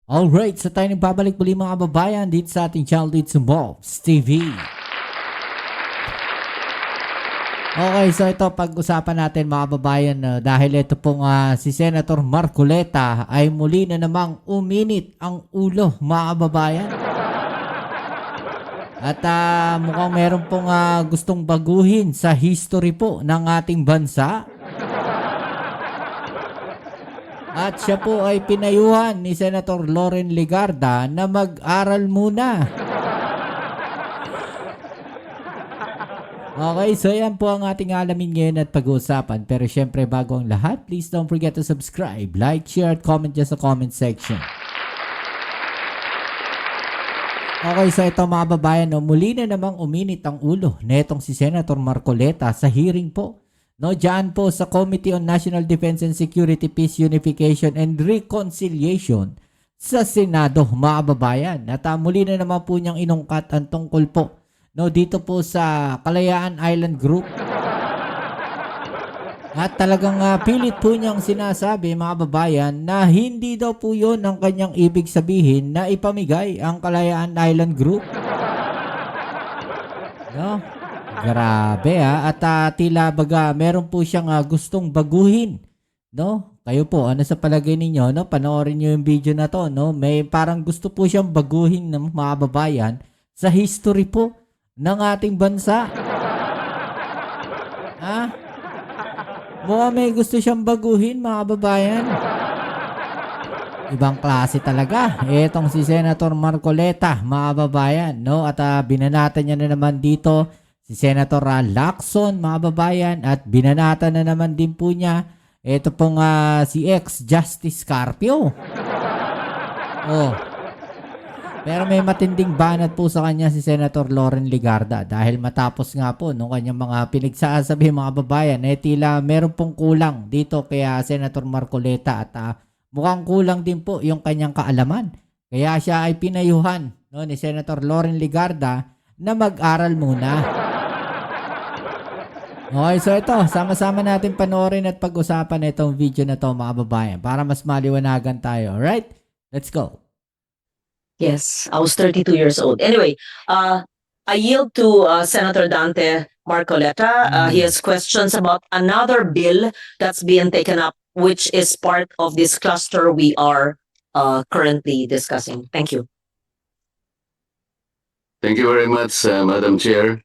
Alright, so tayo nagbabalik muli mga kababayan dito sa ating channel dito sa Bobs TV. Okay, so ito pag-usapan natin mga kababayan dahil ito pong si Senator Marcoleta ay muli na namang uminit ang ulo mga kababayan. At mukhang meron pong gustong baguhin sa history po ng ating bansa. At siya po ay pinayuhan ni Senator Loren Legarda na mag-aral muna. Okay, so yan po ang ating alamin ngayon at pag-uusapan. Pero syempre bago ang lahat, please don't forget to subscribe, like, share, at comment dyan sa comment section. Okay, so ito mga babayan, muli na namang uminit ang ulo netong si Senator Marcoleta sa hearing po. Diyan po sa Committee on National Defense and Security, Peace, Unification, and Reconciliation sa Senado mga babayan. At muli na naman po niyang inungkat ang tungkol po dito po sa Kalayaan Island Group. At talagang pilit po niyang sinasabi mga babayan na hindi daw po yun ang kanyang ibig sabihin na ipamigay ang Kalayaan Island Group. Grabe at tila baga meron po siyang gustong baguhin. Kayo po, ano sa palagay ninyo? Panoorin niyo yung video na to. May parang gusto po siyang baguhin ng mga babayan sa history po ng ating bansa. Mukhang may gusto siyang baguhin mga babayan. Ibang klase talaga. Etong si Senator Marcoleta mga babayan. At binanatan niya na naman dito si Senator Lacson mga babayan. At binanatan na naman din po niya ito pong si ex-Justice Carpio. Pero may matinding banat po sa kanya si Senator Loren Legarda dahil matapos nga po nung kanyang mga pinagsasabi mga babayan tila meron pong kulang dito kaya Senator Marcoleta at mukhang kulang din po yung kanyang kaalaman. Kaya siya ay pinayuhan ni Senator Loren Legarda na mag-aral muna. Okay, so ito, sama-sama natin panoorin at pag-usapan itong video na to mga babayan para mas maliwanagan tayo. Alright? Let's go. Yes, I was 32 years old. Anyway, I yield to Senator Dante Marcoleta. He has questions about another bill that's being taken up, which is part of this cluster we are currently discussing. Thank you. Thank you very much, Madam Chair.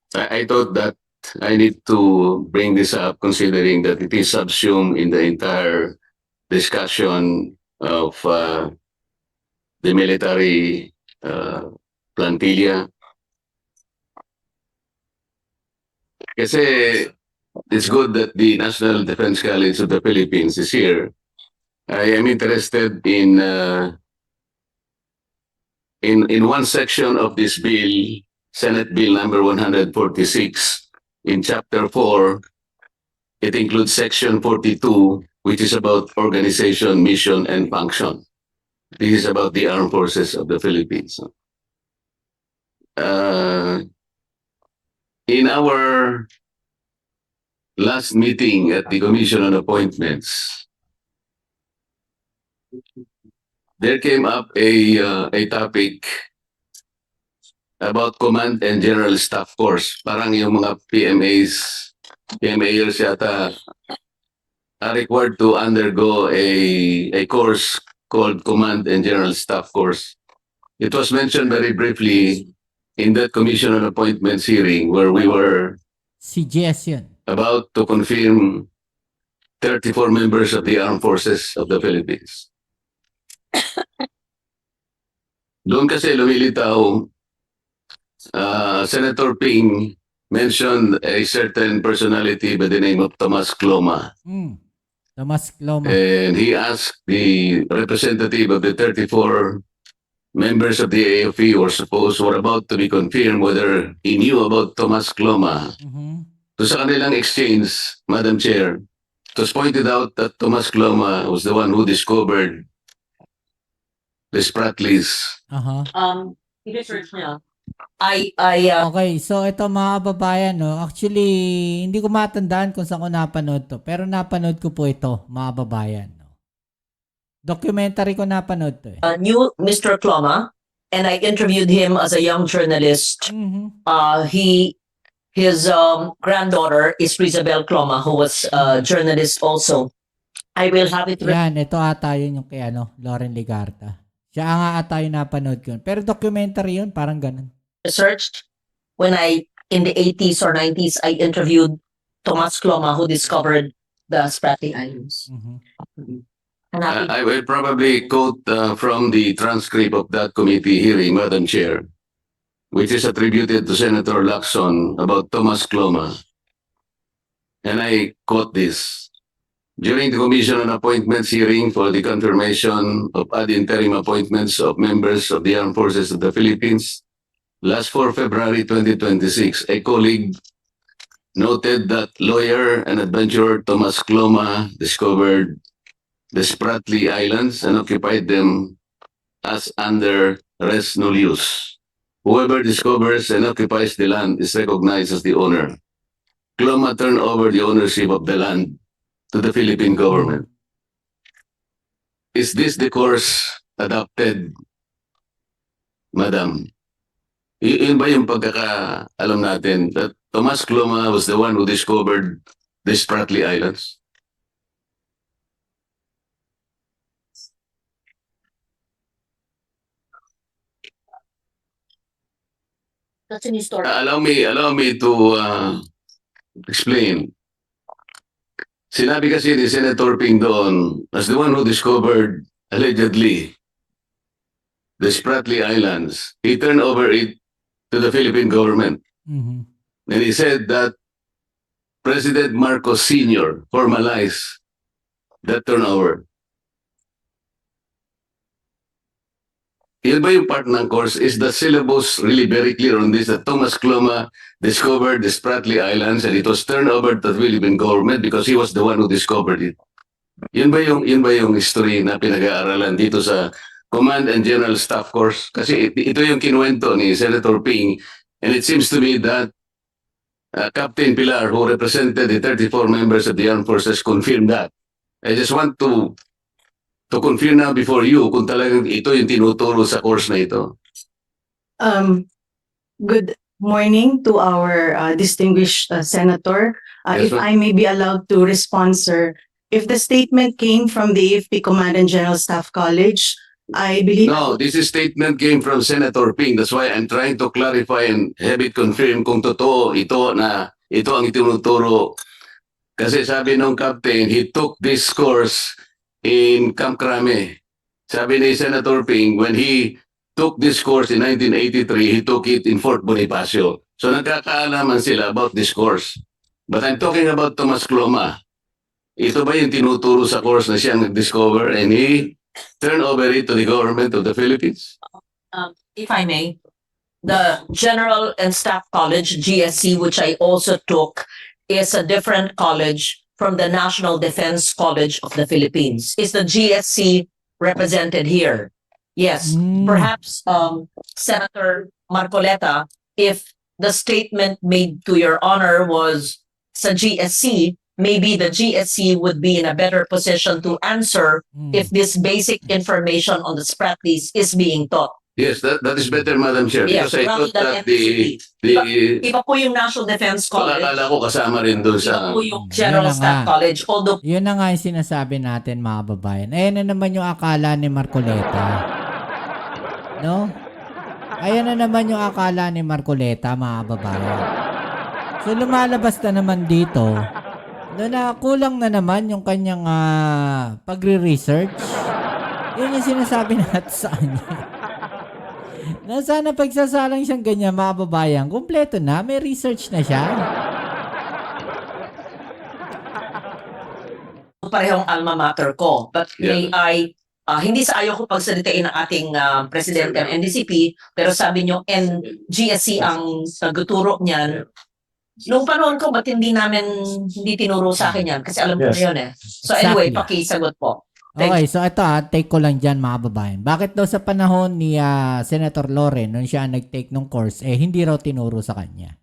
I thought that I need to bring this up considering that it is subsumed in the entire discussion of the military plantilla. Kasi it's good that the National Defense College of the Philippines is here. I am interested in one section of this bill, Senate Bill number 146, in Chapter 4, it includes Section 42, which is about organization, mission, and function. This is about the armed forces of the Philippines. In our last meeting at the Commission on Appointments, there came up a topic about Command and General Staff Course. Parang yung mga PMAers yata are required to undergo a course called Command and General Staff Course. It was mentioned very briefly in that Commission on Appointments hearing where we were Suggestion. about to confirm 34 members of the Armed Forces of the Philippines. Doon kasi lumilitaw, Senator Ping mentioned a certain personality by the name of Tomas Cloma. Tomas Cloma. And he asked the representative of the 34 members of the AFP were about to be confirmed whether he knew about Tomas Cloma. So sa kanilang exchange, Madam Chair, it was pointed out that Tomas Cloma was the one who discovered the Spratlys. Research niya. Okay, so ito mga babayan, actually, hindi ko matandaan kung saan ko napanood to, pero napanood ko po ito, mga babayan. Documentary ko napanood to eh. Knew Mr. Cloma, and I interviewed him as a young journalist. Mhm. His granddaughter is Rizabel Cloma, who was a journalist also. I will have it Yan, ito ata yun yung kay Lauren Ligarta. Siya nga ata yung napanood ko yun. Pero documentary yun, parang ganun. researched when in the 80s or 90s, I interviewed Tomas Cloma, who discovered the Spratly Islands. Mhm. Hanapin I will probably quote from the transcript of that committee hearing, Madam Chair, which is attributed to Senator Lacson about Thomas Cloma. And I quote this. During the Commission on Appointments hearing for the confirmation of ad interim appointments of members of the Armed Forces of the Philippines, last 4 February 2026, a colleague noted that lawyer and adventurer Thomas Cloma discovered the Spratly Islands and occupied them as under res nullius. Whoever discovers and occupies the land is recognized as the owner. Cloma turned over the ownership of the land to the Philippine government. Is this the course adopted, Madam? Yun ba yung pagkakaalam natin that Tomas Cloma was the one who discovered the Spratly Islands? That's an story. Allow me to explain. Sinabi kasi ni Senator Ping doon, as the one who discovered, allegedly, the Spratly Islands, he turned over it to the Philippine government. Mhm. And he said that President Marcos Sr. formalized that turnover. Yun ba yung part ng course? Is the syllabus really very clear on this? That Thomas Cloma discovered the Spratly Islands and it was turned over to the Philippine government because he was the one who discovered it. Yun ba yung history na pinag-aaralan dito sa Command and General Staff course? Kasi ito yung kinuwento ni Senator Ping, and it seems to me that Captain Pilar, who represented the 34 members of the armed forces, confirmed that. I just want to confirm now before you kung talagang ito yung tinuturo sa course na ito. Good morning to our distinguished senator. Yes, If ma'am. I may be allowed to respond, sir. If the statement came from the AFP Command and General Staff College, I believe. No, this statement came from Senator Ping. That's why I'm trying to clarify and have it confirm kung totoo ito na ito ang itinuturo. Kasi sabi nung captain, he took this course in Camp Crame. Sabi ni Senator Ping, when he took this course in 1983, he took it in Fort Bonifacio. So nagkakaalaman sila about this course. But I'm talking about Tomas Cloma. Ito ba yung tinuturo sa course na siya nag-discover and he turned over it to the government of the Philippines? If I may, the General and Staff College, GSC, which I also took, is a different college from the National Defense College of the Philippines. Is the GSC represented here? Yes. Perhaps, Senator Marcoleta, if the statement made to your honor was sa GSC, maybe the GSC would be in a better position to answer if this basic information on the Spratlys is being taught. Yes, that is better, Madam Chair. Yes, Because I rather thought than that the Iba po yung National Defense College. akala ko kasama rin doon Iba sa... po yung General Yun na Staff nga. College. Although, Yun na nga yung sinasabi natin mga babayan. Ayan na naman yung akala ni Marcoleta. No? Ayan na naman yung akala ni Marcoleta mga babayan. So lumalabas na naman dito na kulang na naman yung kanyang pagre-research. Yun yung sinasabi natin sa kanya. Na sana pagsasalang siyang ganyan mga babayan, kumpleto na, may research na siya. parehong alma mater ko. But may Yeah. hindi sa ayaw ko pagsalitain ng ating presidente ng NDCP, pero sabi nyo, GSC ang nagtuturo niyan. Noong panahon ko, ba't hindi tinuro sa akin yan? Kasi alam ko na yun eh. So anyway, Exactly. pakisagot po. Thank Okay, so ito take ko lang dyan mga babayan. Bakit daw sa panahon ni Senator Loren, nung siya nag-take ng course, hindi raw tinuro sa kanya?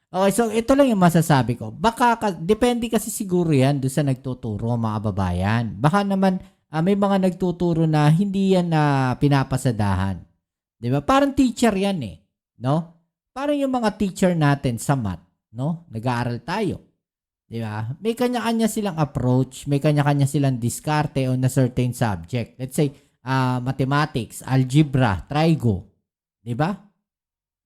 Okay, so ito lang yung masasabi ko. Baka, depende kasi siguro yan doon sa nagtuturo mga babayan. Baka naman, may mga nagtuturo na hindi yan na pinapasadahan. 'Di ba? Parang teacher yan eh, no? Parang yung mga teacher natin sa math, no? Nag-aaral tayo. 'Di ba? May kanya-kanya silang approach, may kanya-kanya silang diskarte on a certain subject. Let's say mathematics, algebra, trigo, 'di ba?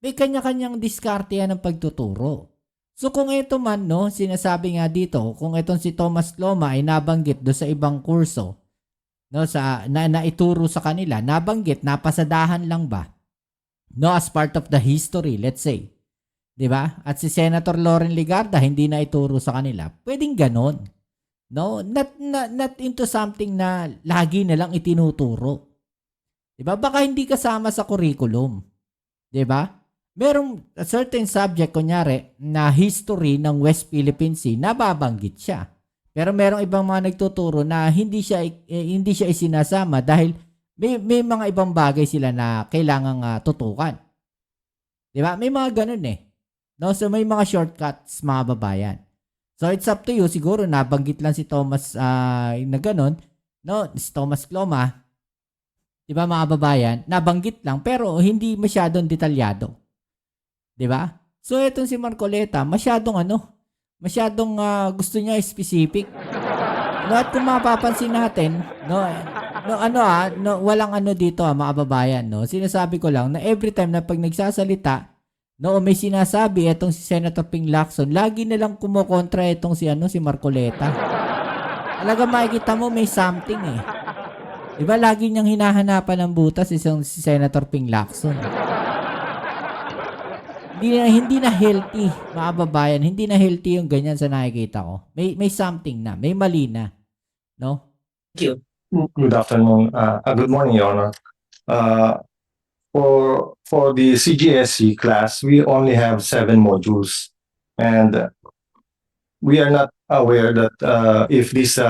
May kanya-kanyang diskarte yan ng pagtuturo. So kung ito man, no, sinasabi nga dito, kung itong si Thomas Loma ay nabanggit do sa ibang kurso, no, sa naituro sa kanila, nabanggit, napasadahan lang ba? No, as part of the history, let's say. 'Di ba? At si Senator Loren Legarda hindi na ituro sa kanila. Pwedeng ganon. No, not into something na lagi na lang itinuturo. 'Di ba? Baka hindi kasama sa curriculum. 'Di ba? Merong a certain subject, kunyari, na history ng West Philippine Sea, nababanggit siya. Pero merong ibang mga nagtuturo na hindi siya isinasama dahil may mga ibang bagay sila na kailangang tutukan. 'Di ba? May mga ganun eh. No, so may mga shortcuts, mga babayan. So it's up to you, siguro nabanggit lang si Thomas na ganun, no, si Thomas Cloma. 'Di ba, mga babayan? Nabanggit lang pero hindi masyadong detalyado. 'Di ba? So etong si Marcoleta, masyadong gusto niya specific. No, at kung mapapansin natin, walang dito, mga babayan, no. Sinasabi ko lang na every time na pag nagsasalita, no, may sinasabi etong si Senator Ping Lacson, lagi na lang kumokontra etong si Marcoleta. Talaga makikita mo may something eh. 'Di ba lagi niyang hinahanapan ng butas si Senator Ping Lacson. Hindi na healthy, mga babayan. Hindi na healthy yung ganyan sa nakikita ko. May something na, may mali na, no? Thank you. Good afternoon. Good morning, Your Honor. For the CGSE class, we only have 7 modules, and we are not aware that if this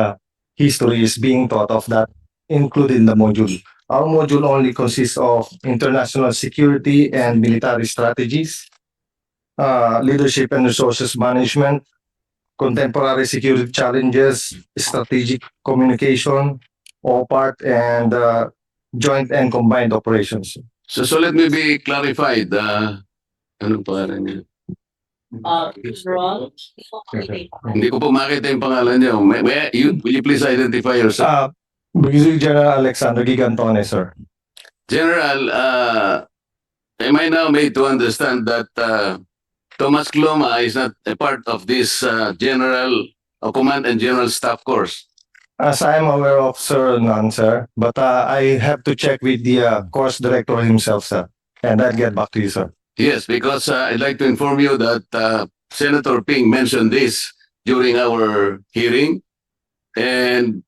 history is being taught of that included in the module. Our module only consists of international security and military strategies, leadership and resources management, contemporary security challenges, strategic communication, OPART, and joint and combined operations. So let me be clarified. Anong pangalan niya? Ron? Hindi ko po makita yung pangalan niya. Will you please identify yourself? Brigadier General Alexander Gigantone, sir. General, am I now made to understand that Thomas Cloma is not a part of this Command and General Staff course? As I am aware of, sir, none, sir. But I have to check with the course director himself, sir. And I'll get back to you, sir. Yes, because I'd like to inform you that Senator Ping mentioned this during our hearing, and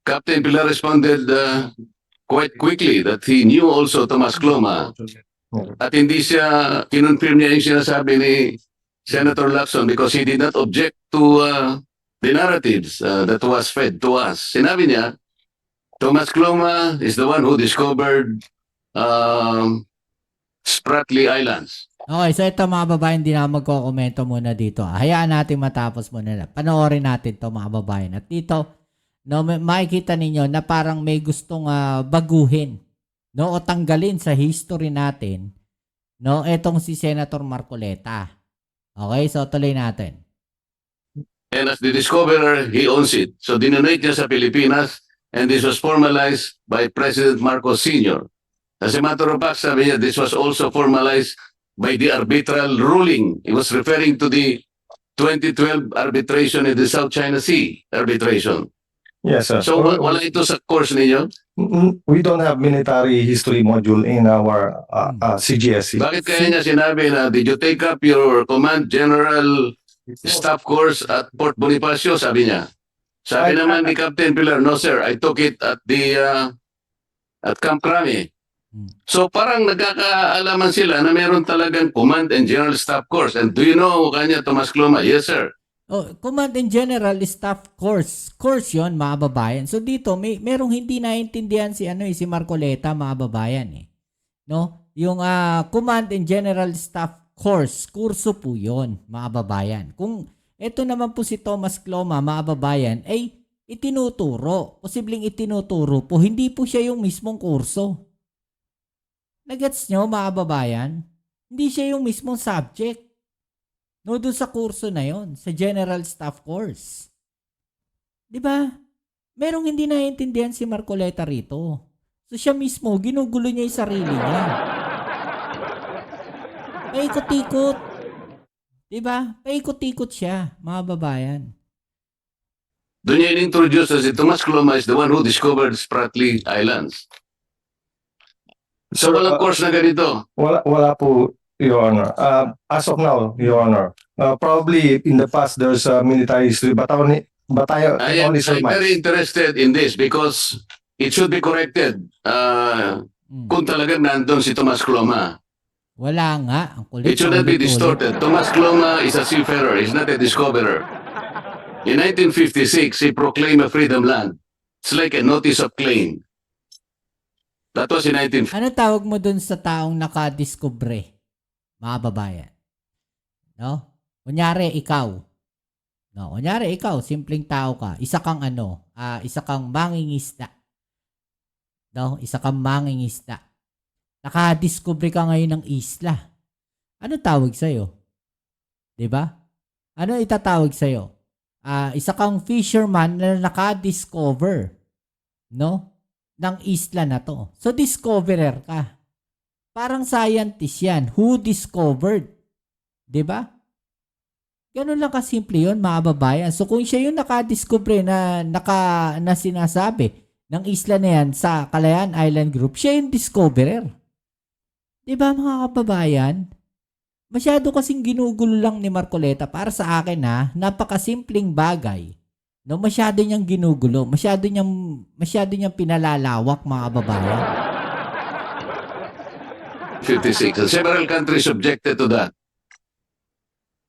Captain Pilar responded quite quickly that he knew also Thomas Cloma. At hindi siya, kinonfirm niya yung sinasabi ni Senator Lacson because he did not object to the narratives that was fed to us. Sinabi niya, Thomas Cloma is the one who discovered Spratly Islands. Okay, so ito, mga babayan, hindi na magkokomento muna dito. Hayaan natin matapos muna. Panoorin natin to, mga babayan. At dito, no, makikita ninyo na parang may gustong baguhin, no, o tanggalin sa history natin, no, etong si Senator Marcoleta. Okay, so tuloy natin. And as the discoverer, he owns it. So dinonate niya sa Pilipinas, and this was formalized by President Marcos Sr. As a matter of fact, sabi niya, this was also formalized by the arbitral ruling. He was referring to the 2012 arbitration in the South China Sea arbitration. Yes, sir. So wala ito sa course ninyo? We don't have military history module in our CGSE. Bakit kaya niya sinabi na, did you take up your Command General Staff course at Port Bonifacio? Sabi niya. Sabi naman ni Captain Pilar, no sir, I took it at Camp Crame. So parang nagkakaalaman sila na meron talagang Command and General Staff course. And do you know kanya Thomas Cloma? Yes sir. Oh, Command and General Staff course. Course 'yon, mga babayan. So dito merong hindi naintindihan si Marcoleta, mga babayan eh. No? Yung Command and General Staff course, kurso po 'yon, mga babayan. Kung ito naman po si Thomas Cloma, mga babayan, ay itinuturo. Posibleng itinuturo po. Hindi po siya yung mismong kurso. Nagets nyo, mga kababayan? Hindi siya yung mismong subject. No, doon sa kurso na yon, sa General Staff Course. 'Di ba? Merong hindi naiintindihan si Marcoleta rito. So siya mismo, ginugulo niya yung sarili niya. Paikot-ikot. 'Di ba? Paikot-ikot siya, mga babayan. Doon niya in-introduce as si Tomas Cloma is the one who discovered Spratly Islands. So, walang course na ganito. Wala po, Your Honor. As of now, Your Honor, probably in the past there's a military history, but I am only I'm very surmise. interested in this because it should be corrected kung talagang nandun si Tomas Cloma. Wala nga. Ang kulit. It should not be ulit-ulit. distorted. Tomas Cloma is a seafarer. He's not a discoverer. In 1956, he proclaimed a freedom land. It's like a notice of claim. That was in 1956. Ano tawag mo dun sa taong nakadiskubre, mga babayan? No? Kunyari, ikaw. No, kunyari, ikaw, simpleng tao ka. Isa kang isa kang mangingisda. No? Isa kang mangingisda. Nakadiskubre ka ngayon ng isla. Ano tawag sa'yo? 'Di ba? Ano itatawag sa'yo? Isa kang fisherman na nakadiscover, no? Ng isla na to. So, discoverer ka. Parang scientist yan. Who discovered? 'Di ba? Ganun lang kasimple yun, mga babayan. So, kung siya yung nakadiscover na sinasabi ng isla na yan sa Kalayaan Island Group, siya yung discoverer. 'Di ba, mga kababayan? Masyado kasing ginugulo lang ni Marcoleta para sa akin, napakasimpleng bagay. No, masyado niyang ginugulo, masyado niyang pinalalawak, mga kababayan. 56. And several countries objected to that.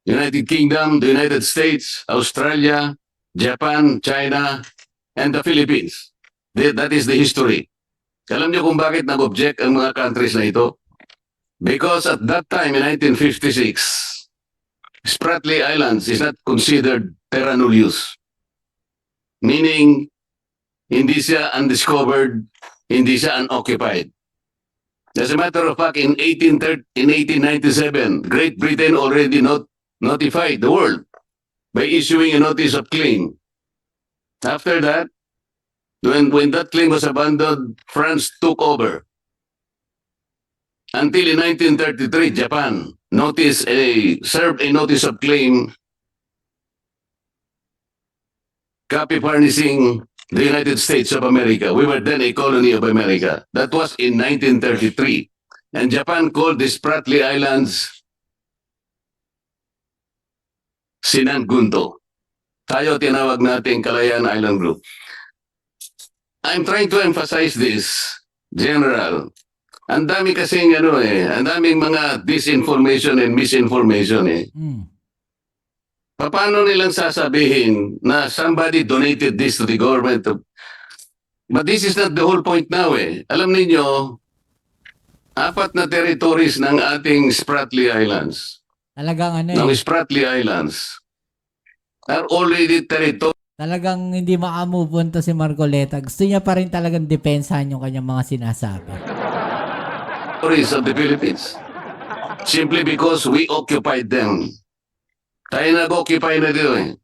United Kingdom, the United States, Australia, Japan, China, and the Philippines. That is the history. Alam niyo kung bakit nag-object ang mga countries na ito? Because at that time in 1956, Spratly Islands is not considered terra nullius. Meaning, hindi siya undiscovered, hindi siya unoccupied. As a matter of fact, in 1897, Great Britain already notified the world by issuing a notice of claim. After that, when that claim was abandoned, France took over. Until in 1933, Japan served a notice of claim, copy furnishing the United States of America. We were then a colony of America. That was in 1933. And Japan called the Spratly Islands Sinangunto. Tayo tinawag natin Kalayaan Island Group. I'm trying to emphasize this, General. Ang dami kasing ang daming mga disinformation and misinformation Paano nilang sasabihin na somebody donated this to the government? But this is not the whole point now Alam niyo, 4 na territories ng ating Spratly Islands, Talagang ng Spratly Islands, are already territories talagang hindi makamove on to si Marcoleta. Gusto niya pa rin talagang depensahan yung kanyang mga sinasabi. of the Philippines. Simply because we occupied them. Tayo nag-occupy na dito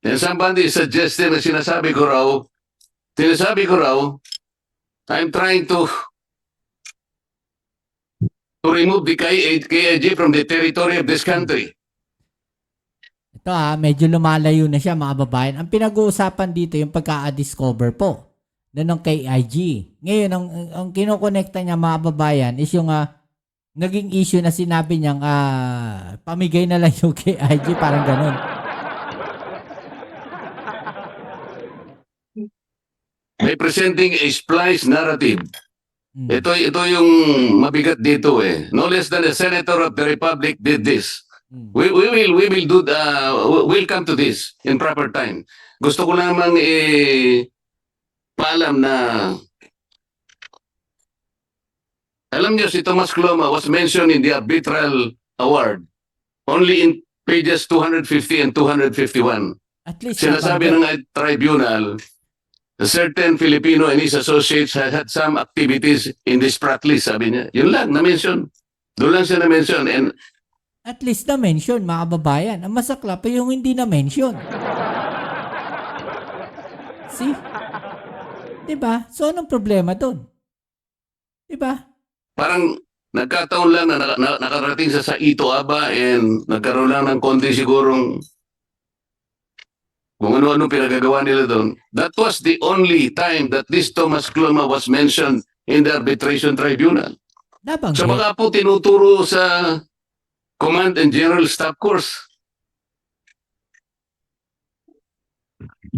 And somebody suggested na sinasabi ko raw, I'm trying to remove the KIG from the territory of this country. Ito medyo lumalayo na siya, mga babayan. Ang pinag-uusapan dito yung pagka-discover po ng KIG. Ngayon, ang kinokonekta niya, mga babayan, is yung naging issue na sinabi niyang pamigay na lang yung KIG, parang ganun. By presenting a splice narrative. Ito yung mabigat dito No less than a senator of the republic did this. We will come to this in proper time. Gusto ko lamang paalam na alam niyo si Tomas Cloma was mentioned in the arbitral award only in pages 250 and 251. At least Sinasabi ng tribunal, a certain Filipino and his associates had some activities in this frat list, sabi niya. Yun lang, na-mention. Doon lang siya na-mention. And at least na-mention, mga kababayan. Ang masakla pa yung hindi na-mention. See? Diba? So, anong problema doon? Diba? parang nagkataon lang na nakarating sa Ito Aba and nagkaroon lang ng konti sigurong kung ano-ano pinagagawa nila doon. That was the only time that this Thomas Cloma was mentioned in the arbitration tribunal. Nabanggit. So baka po tinuturo sa Command and General Staff Course.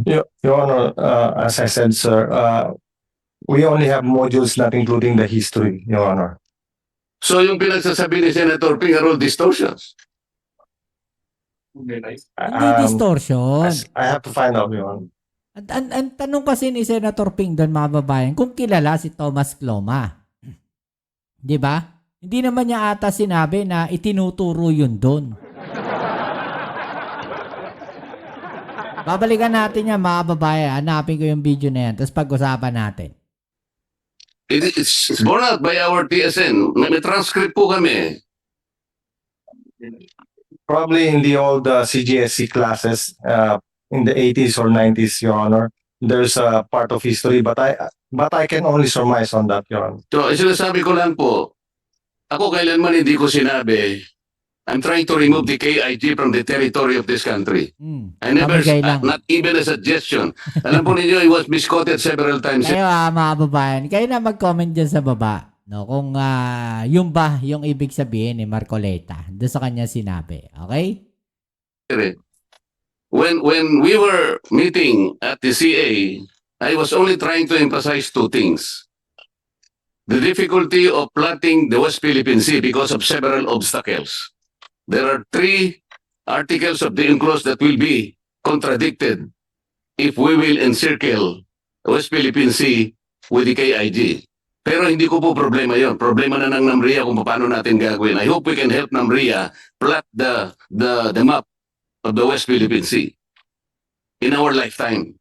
Your Honor, as I said, sir, we only have modules not including the history, Your Honor. So yung pinagsasabi ni Senator Ping are all distortions. Hindi Um, distortion. I have to find out, Your Honor. Ang tanong kasi ni Senator Ping doon, mga babayan, kung kilala si Thomas Cloma. Di ba? Hindi naman niya ata sinabi na itinuturo yun doon. Babalikan natin yan, mga babayan. Hanapin ko yung video na yan, tapos pag-usapan natin. It's borne out by our TSN. May transcript po kami. Probably in the old CGSC classes in the 80s or 90s, Your Honor, there's a part of history, but I can only surmise on that, Your Honor. So, sinasabi ko lang po, ako kailanman hindi ko sinabi, I'm trying to remove the KIG from the territory of this country. I never, Pamigay lang. not even a suggestion. Alam po ninyo, it was misquoted several times. Kayo, mga babayan, kayo na mag-comment dyan sa baba. No, kung yung ba yung ibig sabihin ni Marcoleta doon sa kanya sinabi. Okay? When we were meeting at the CA, I was only trying to emphasize two things. The difficulty of plotting the West Philippine Sea because of several obstacles. There are 3 articles of the UNCLOS that will be contradicted if we will encircle the West Philippine Sea with the KIG. Pero hindi ko po problema yon. Problema na ng NAMRIA kung paano natin gagawin. I hope we can help NAMRIA plot the map of the West Philippine Sea in our lifetime.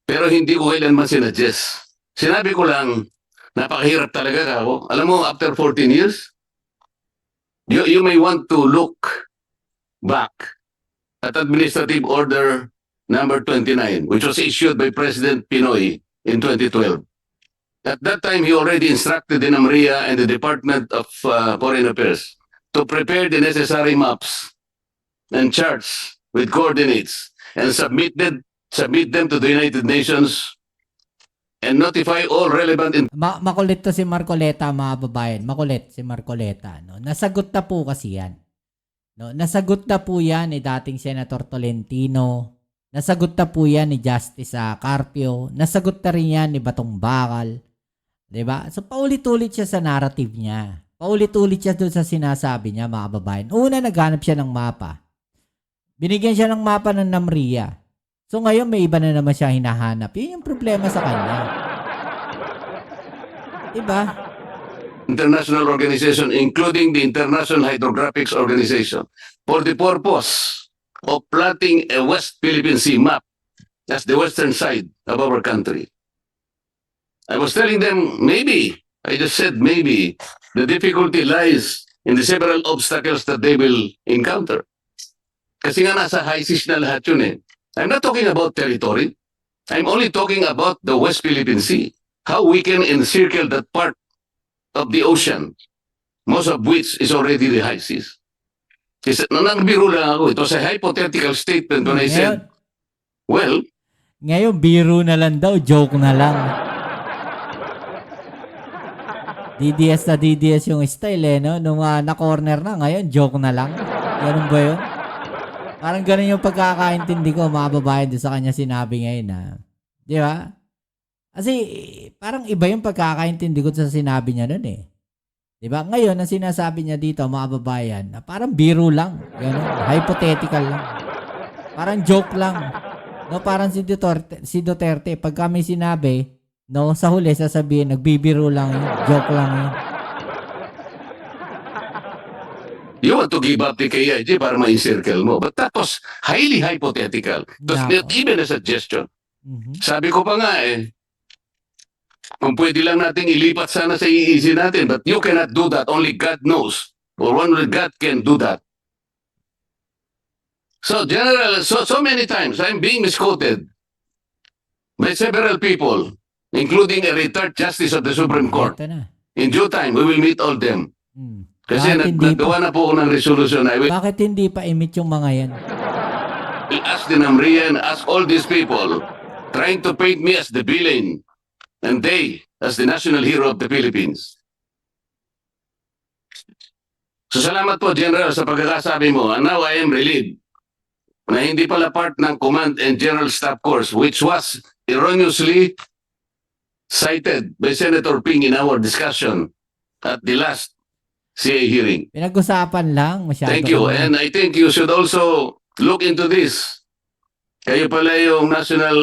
Pero hindi ko kailanman sinadjust. Sinabi ko lang, napakahirap talaga ako. Alam mo, after 14 years, you may want to look back at Administrative Order number 29, which was issued by President Pinoy in 2012. At that time, he already instructed the NAMRIA and the Department of Foreign Affairs to prepare the necessary maps and charts with coordinates and submit them to the United Nations and notify all relevant Makulit to si Marcoleta, mga babayan. Makulit si Marcoleta. No? Nasagot na po kasi yan. No? Nasagot na po yan ni dating Senator Tolentino. Nasagot na po yan ni Justice Carpio. Nasagot na rin yan ni Batong Bakal. Diba? So, paulit-ulit siya sa narrative niya. Paulit-ulit siya doon sa sinasabi niya, mga babayan. Una, naghanap siya ng mapa. Binigyan siya ng mapa ng NAMRIA. So, ngayon may iba na naman siya hinahanap. Yun yung problema sa kanya. Diba? international organization, including the International Hydrographics Organization, for the purpose of plotting a West Philippine Sea map as the western side of our country. I was telling them, maybe, I just said maybe, the difficulty lies in the several obstacles that they will encounter. Kasi nga nasa high seas na lahat yun eh. I'm not talking about territory. I'm only talking about the West Philippine Sea. How we can encircle that part of the ocean, most of which is already the high seas. Kasi nagbiro lang ako. It was a hypothetical statement when I said, well, Ngayon, biro na lang daw, joke na lang. DDS na DDS yung style eh, no? Nung na-corner na, ngayon, joke na lang. Ganun ba yun? Parang ganun yung pagkakaintindi ko, mga babae doon sa kanya sinabi ngayon na. Di ba? Kasi parang iba yung pagkakaintindi ko sa sinabi niya nun eh. Di ba? Ngayon, ang sinasabi niya dito, mga babayan, na parang biro lang. Ganun, hypothetical lang. Parang joke lang. No, parang si Duterte, pag kami sinabi, no, sa huli sasabihin, nagbibiro lang yun, joke lang yun. You want to give up the KIJ para ma-encircle mo. But that was highly hypothetical. It was not Nako. even a suggestion. Mhm. Sabi ko pa nga kung pwede lang nating ilipat sana sa EEC natin, but you cannot do that. Only God knows. Or only God can do that. So, General, so many times I'm being misquoted by several people, including a retired justice of the Supreme Court. Ito na. In due time, we will meet all them. Hmm. Kasi Bakit hindi naggawa na po ako ng resolution. I will Bakit hindi pa emit yung mga yan? ask the Namria and ask all these people trying to paint me as the villain and they as the national hero of the Philippines. So salamat po, General, sa pagkakasabi mo. And now I am relieved na hindi pala part ng Command and General Staff Course, which was erroneously cited by Senator Ping in our discussion at the last CA hearing. Pinag-usapan lang masyado. Thank you. And I think you should also look into this. Kayo pala yung national,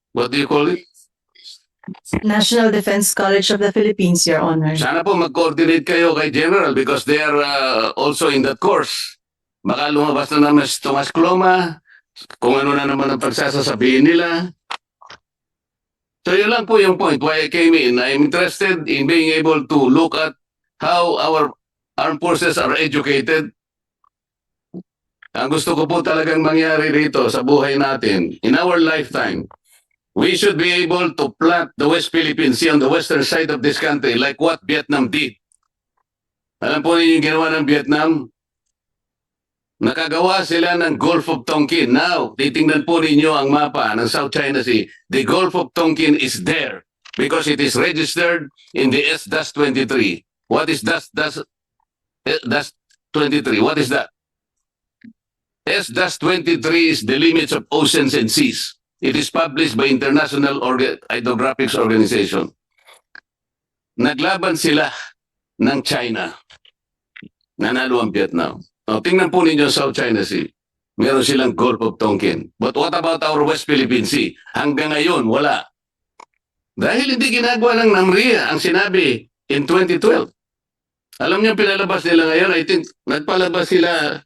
what do you call it? National Defense College of the Philippines, Your Honor. Sana po mag-coordinate kayo kay General because they are also in that course. Baka lumabas na naman si Tomas Cloma, kung ano na naman ang pagsasasabihin nila. So yun lang po yung point why I came in. I'm interested in being able to look at how our armed forces are educated. Ang gusto ko po talagang mangyari rito sa buhay natin, in our lifetime, we should be able to plant the West Philippines Sea on the western side of this country like what Vietnam did. Alam po ninyo yung ginawa ng Vietnam? Nakagawa sila ng Gulf of Tonkin. Now, titingnan po ninyo ang mapa ng South China Sea. The Gulf of Tonkin is there because it is registered in the S-23. What is S-23? What is that? S-23 is the limits of oceans and seas. It is published by International Hydrographics Organization. Naglaban sila ng China. Nanalo ang Vietnam. Now, tingnan po ninyo South China Sea. Meron silang Gulf of Tonkin. But what about our West Philippine Sea? Hanggang ngayon, wala. Dahil hindi ginagawa ng NAMRIA ang sinabi in 2012. Alam niyo, pinalabas nila ngayon, I think, nagpalabas sila.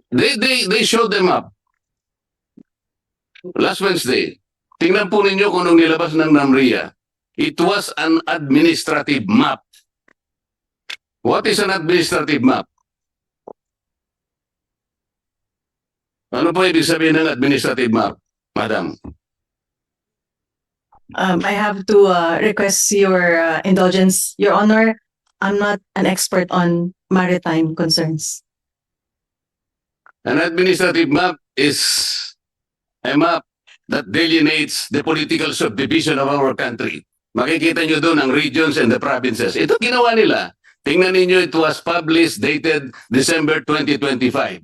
They showed them up. Last Wednesday. Tingnan po ninyo kung anong nilabas ng NAMRIA. It was an administrative map. What is an administrative map? Ano po ibig sabihin ng administrative map, Madam? I have to request your indulgence, Your Honor. I'm not an expert on maritime concerns. An administrative map is a map that delineates the political subdivision of our country. Makikita nyo doon ang regions and the provinces. Ito ginawa nila. Tingnan ninyo, it was published, dated December 2025.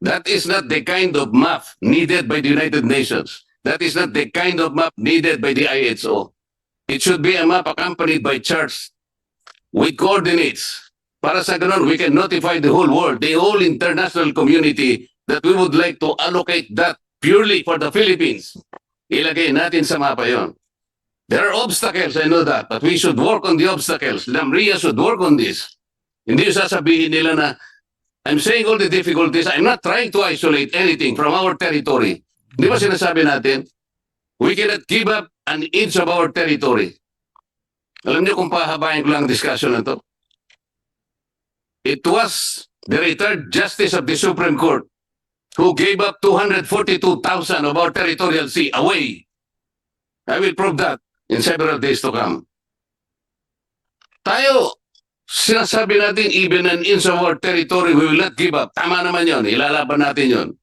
That is not the kind of map needed by the United Nations. That is not the kind of map needed by the IHO. It should be a map accompanied by charts with coordinates. Para sa ganun, we can notify the whole world, the whole international community that we would like to allocate that purely for the Philippines. Ilagay natin sa mapa yon. There are obstacles, I know that, but we should work on the obstacles. NAMRIA should work on this. Hindi sasabihin nila na, I'm saying all the difficulties, I'm not trying to isolate anything from our territory. Di ba sinasabi natin? We cannot give up an inch of our territory. Alam niyo kung pahabayan ko lang ang discussion na to? It was the retired justice of the Supreme Court who gave up 242,000 of our territorial sea away. I will prove that in several days to come. Tayo, sinasabi natin even an inch of our territory we will not give up. Tama naman yon, ilalaban natin yon.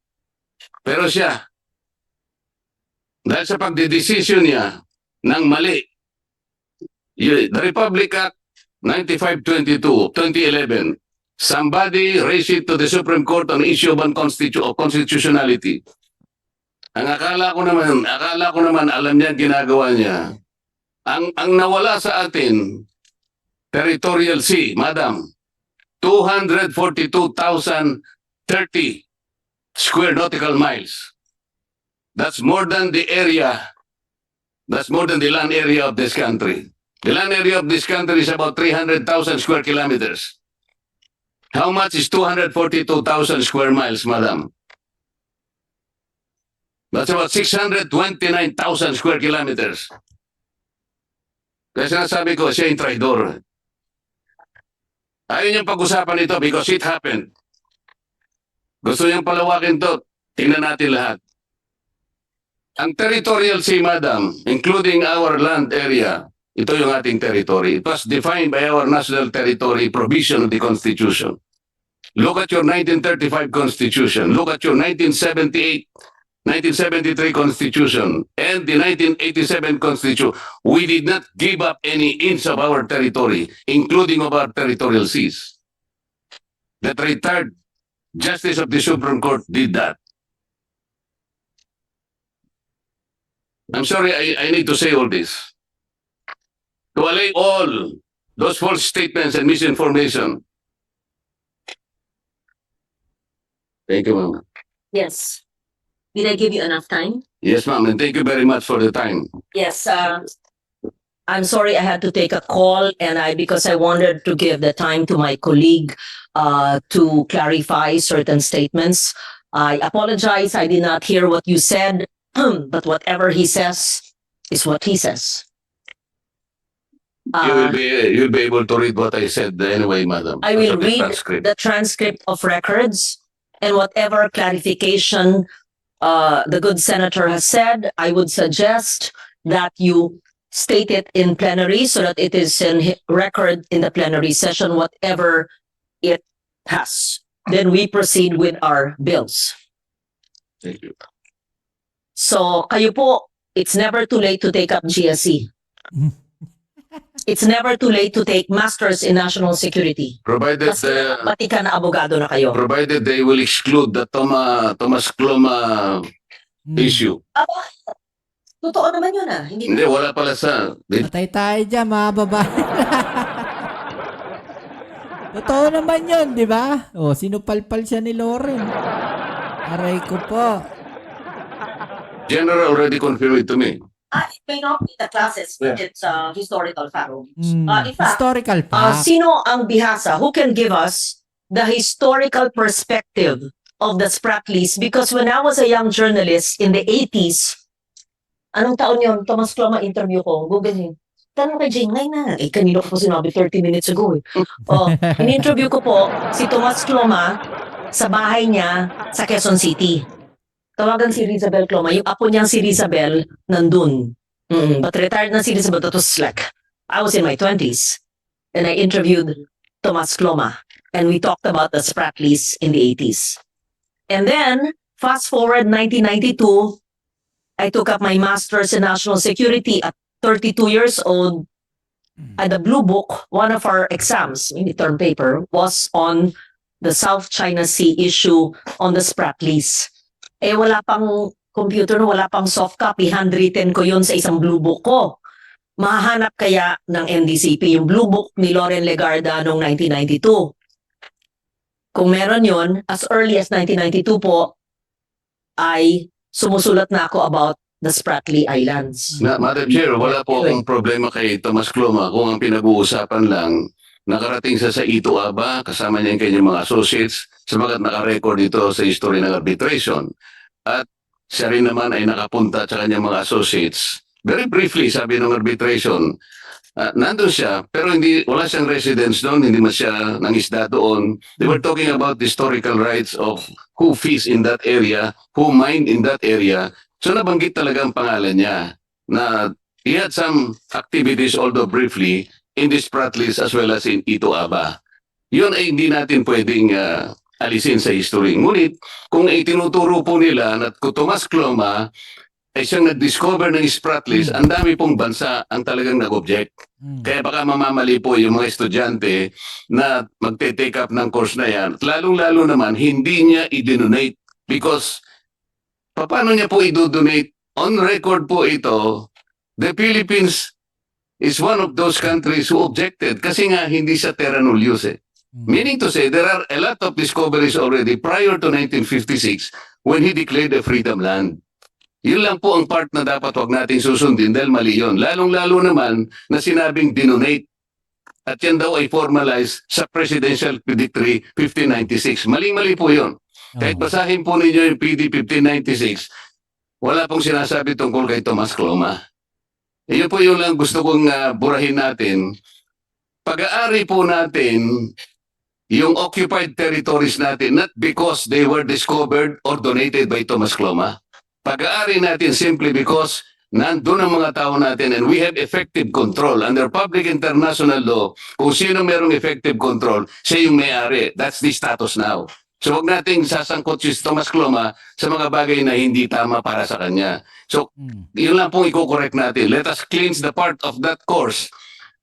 Pero siya, dahil sa pagdedesisyon niya ng mali, the Republic Act 9522 of 2011, somebody raised it to the Supreme Court on issue of constitutionality. Ang akala ko naman alam niya ginagawa niya. Ang nawala sa atin, territorial sea, Madam, 242,030 square nautical miles. That's more than the area. That's more than the land area of this country. The land area of this country is about 300,000 square kilometers. How much is 242,000 square miles, madam? That's about 629,000 square kilometers. Kaya sinasabi ko, siya yung traidor. Ayaw niyang pag-usapan ito because it happened. Gusto niyang palawakin to. Tingnan natin lahat. Ang territorial sea, madam, including our land area, ito yung ating territory. It was defined by our national territory provision of the Constitution. Look at your 1935 Constitution. Look at your 1973 Constitution and the 1987 Constitution. We did not give up any inch of our territory, including of our territorial seas. The retired Justice of the Supreme Court did that. I'm sorry, I need to say all this. To allay all those false statements and misinformation. Thank you, ma'am. Yes. Did I give you enough time? Yes, ma'am, and thank you very much for the time. Yes, I'm sorry I had to take a call because I wanted to give the time to my colleague to clarify certain statements. I apologize, I did not hear what you said, but whatever he says is what he says. You'll be able to read what I said anyway, madam. I will As of the read transcript. the transcript of records and whatever clarification the good senator has said, I would suggest that you state it in plenary so that it is in record in the plenary session, whatever it has. Then we proceed with our bills. Thank you. So, kayo po, it's never too late to take up GSE. It's never too late to take Masters in National Security. Provided Kasi pati ka na abogado na kayo. provided they will exclude the Thomas Cloma issue. Aba, totoo naman yun ah. Hindi, wala pala sa... Patay tayo dyan, mga babae. Totoo naman yun, di ba? O, sinupalpal siya ni Loren. Aray ko po. General already confirmed it to me. It may not be the classes, but it's historical fact. Mm, In fact, historical pa. sino ang bihasa? Who can give us the historical perspective of the Spratlys? Because when I was a young journalist in the 80s, anong taon yun? Thomas Cloma interview ko. Google him. Tanong kay Jane, ngayon na. Eh, kanino ko po sinabi 30 minutes ago eh. In-interview ko po si Thomas Cloma sa bahay niya sa Quezon City. Tawagan si Rizabel Cloma. Yung apo niyang si Rizabel nandun. But retired na si Rizabel. That was like, I was in my 20s. And I interviewed Thomas Cloma. And we talked about the Spratlys in the 80s. And then, fast forward 1992, I took up my master's in national security at 32 years old. At the Blue Book, one of our exams, in the term paper, was on the South China Sea issue on the Spratlys. Eh, wala pang computer, wala pang soft copy. Handwritten ko yun sa isang Blue Book ko. Mahahanap kaya ng NDCP yung Blue Book ni Loren Legarda noong 1992. Kung meron yun, as early as 1992 po, ay sumusulat na ako about the Spratly Islands. Madam Chair, wala po akong problema kay Thomas Cloma kung ang pinag-uusapan lang nakarating sa Ito Aba, kasama niya yung kanyang mga associates, sabagat naka-record ito sa history ng arbitration. At siya rin naman ay nakapunta sa kanyang mga associates. Very briefly, sabi ng arbitration, nandun siya, pero wala siyang residence doon, hindi man siya nangisda doon. They were talking about the historical rights of who fish in that area, who mine in that area. So nabanggit talaga ang pangalan niya na he had some activities, although briefly, in the Spratlys as well as in Ito Aba. Yun ay hindi natin pwedeng alisin sa history. Ngunit, kung itinuturo po nila na Thomas Cloma ay siyang nag-discover ng Spratlys, ang dami pong bansa ang talagang nag-object. Kaya baka mamamali po yung mga estudyante na magte-take up ng course na yan. Lalong-lalo naman, hindi niya i-donate because paano niya po i-donate? On record po ito, the Philippines is one of those countries who objected kasi nga hindi siya terra nullius eh. Meaning to say, there are a lot of discoveries already prior to 1956 when he declared a freedom land. Yun lang po ang part na dapat wag natin susundin dahil mali yun. Lalong-lalo naman na sinabing dinonate. at yan daw ay formalized sa Presidential Decree 1596. Maling-mali po yun. Kahit Oo. basahin po ninyo yung PD 1596, wala pong sinasabi tungkol kay Tomas Cloma. Iyon po yung lang gusto kong burahin natin. Pag-aari po natin yung occupied territories natin not because they were discovered or donated by Tomas Cloma. Pag-aari natin simply because nandun ang mga tao natin and we have effective control. Under public international law, kung sino merong effective control, siya yung may-ari. That's the status now. So huwag nating sasangkot si Tomas Cloma sa mga bagay na hindi tama para sa kanya. So yun lang pong i-correct natin. Let us cleanse the part of that course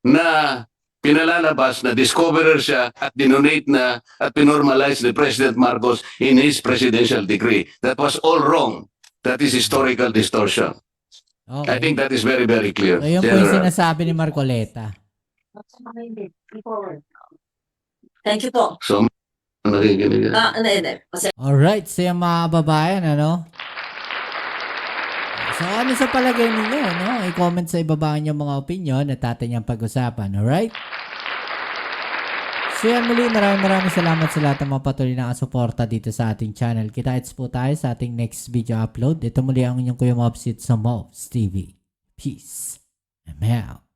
na pinalalabas na discoverer siya at dinonate na at pinormalize ni President Marcos in his presidential decree. That was all wrong. That is historical distortion. Okay. I think that is very, very clear. So, yun po yung General. sinasabi ni Marcoleta. Thank you po. So, nakikinig. Hindi. Kasi Alright, so yung mga babayan, ano? So, ano sa palagay ninyo, no? I-comment sa ibaba yung mga opinion at atin yung pag-usapan, alright? So yan muli, maraming salamat sa lahat ng mga patuloy na suporta dito sa ating channel. Kita-kits po tayo sa ating next video upload. Ito muli ang inyong Kuya Mobsit sa Mobs TV. Peace. I'm out.